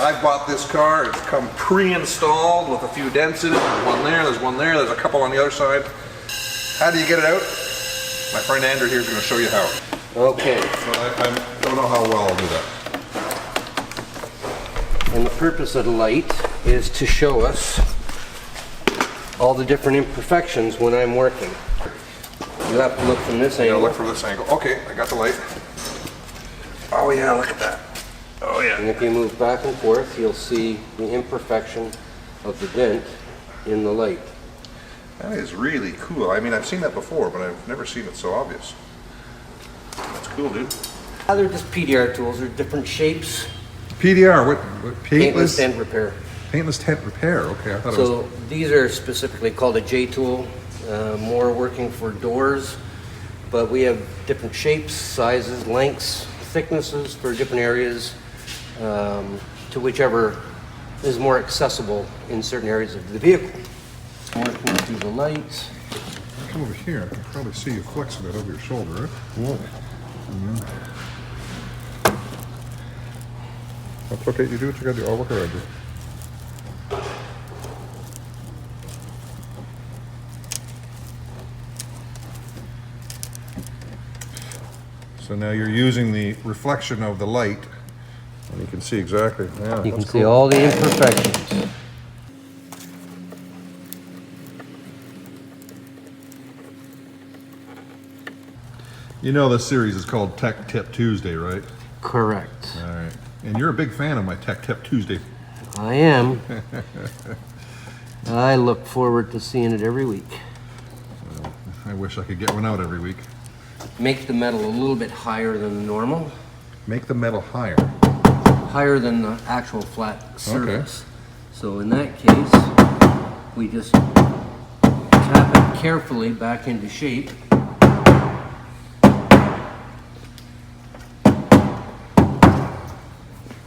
I bought this car. It's come pre-installed with a few dents in it. There's one there, there's a couple on the other side. How do you get it out? My friend Andrew here is going to show you how. Okay. But I don't know how well I'll do that. And the purpose of the light is to show us all the different imperfections when I'm working. You have to look from this angle. Look from this angle. Okay, I got the light. Oh yeah, look at that. Oh yeah. And if you move back and forth, you'll see the imperfection of the dent in the light. That is really cool. I mean, I've seen that before, but I've never seen it so obvious. That's cool, dude. They're just PDR tools. They're different shapes. PDR, what Paintless dent repair. Paintless dent repair, okay. I thought So these are specifically called a J tool, more working for doors, but we have different shapes, sizes, lengths, thicknesses for different areas, to whichever is more accessible in certain areas of the vehicle. Working through the lights. come over here. I can probably see you flexing it over your shoulder, right? Yeah. That's okay. You do what you gotta do. I'll look around you. So now you're using the reflection of the light, and you can see exactly. Yeah, You can see all the imperfections. You know this series is called Tech Tip Tuesday, right? Correct. All right. And you're a big fan of my Tech Tip Tuesday. I am. I look forward to seeing it every week. So I wish I could get one out every week. Make the metal a little bit higher than normal. Make the metal higher. Higher than the actual flat surface. Okay. So in that case, we just tap it carefully back into shape.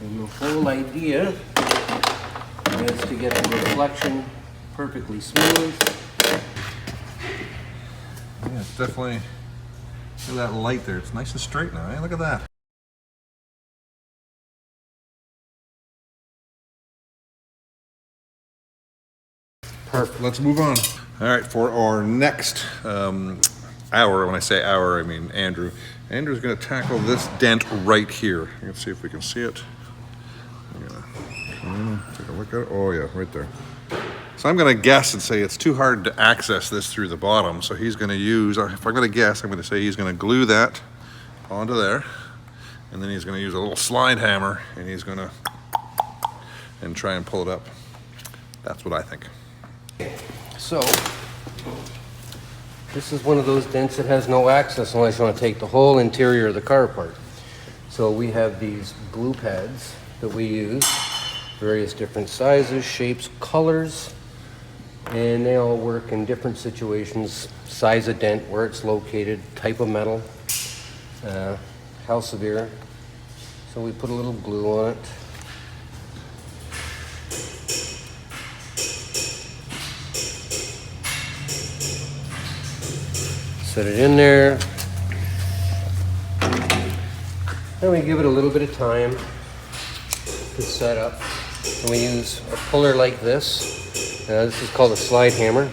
And the whole idea is to get the reflection perfectly smooth. Yeah, it's definitely, look at that light there. It's nice and straight now, eh? Look at that. Perfect. Let's move on. All right, for our next hour, when I say hour, I mean Andrew. Andrew's gonna tackle this dent right here. Let's see if we can see it. I'm gonna come in, take a look at it. Oh yeah, right there. So I'm gonna guess and say it's too hard to access this through the bottom. So he's gonna use, if I'm gonna guess, I'm gonna say he's gonna glue that onto there. And then he's gonna use a little slide hammer and he's gonna, and try and pull it up. That's what I think. So, this is one of those dents that has no access unless you want to take the whole interior of the car apart. So we have these glue pads that we use, various different sizes, shapes, colors, and they all work in different situations. Size of dent, where it's located, type of metal, how severe. So we put a little glue on it. Set it in there. Then we give it a little bit of time to set up. And we use a puller like this. This is called a slide hammer.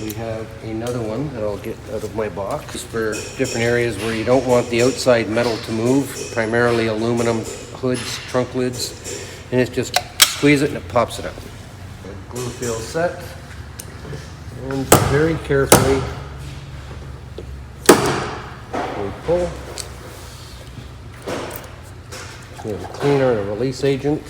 We have another one that I'll get out of my box for different areas where you don't want the outside metal to move, primarily aluminum hoods, trunk lids. And it's just squeeze it and it pops it up. The glue feels set. And very carefully we pull. We have a cleaner and a release agent.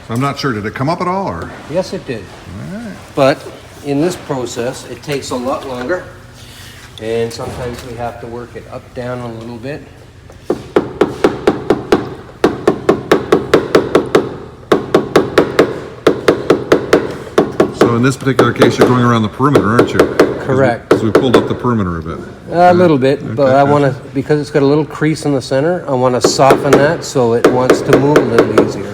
So I'm not sure, did it come up at all, or? Yes, it did. All right. But in this process, it takes a lot longer. And sometimes we have to work it up, down a little bit. So in this particular case, you're going around the perimeter, aren't you? Correct. Because we pulled up the perimeter a bit. A little bit, but I want to, because it's got a little crease in the center, I want to soften that so it wants to move a little easier. There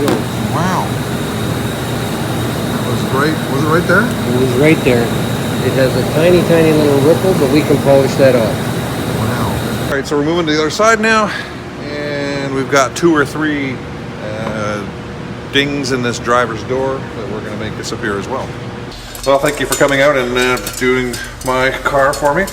you go. Wow. That was right, was it right there? It was right there. It has a tiny, tiny little ripple, but we can polish that off. Wow. All right, so we're moving to the other side now, and we've got 2 or 3 dings in this driver's door that we're going to make disappear as well. Well, thank you for coming out and doing my car for me.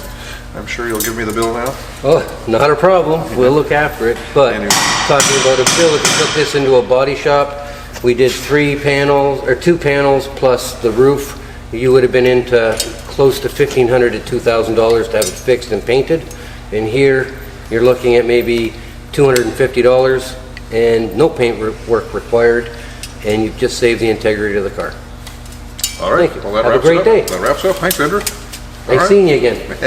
I'm sure you'll give me the bill now. Oh, not a problem. We'll look after it. But Anyway. talking about a bill, if you took this into a body shop, we did 3 panels, or 2 panels plus the roof. You would have been into close to $1,500 to $2,000 to have it fixed and painted. And here, you're looking at maybe $250 and no paint work required, and you just save the integrity of the car. All right. Thank you. Well, that Have a wraps great it up. day. That wraps it up. Thanks, Andrew. Nice seeing you again.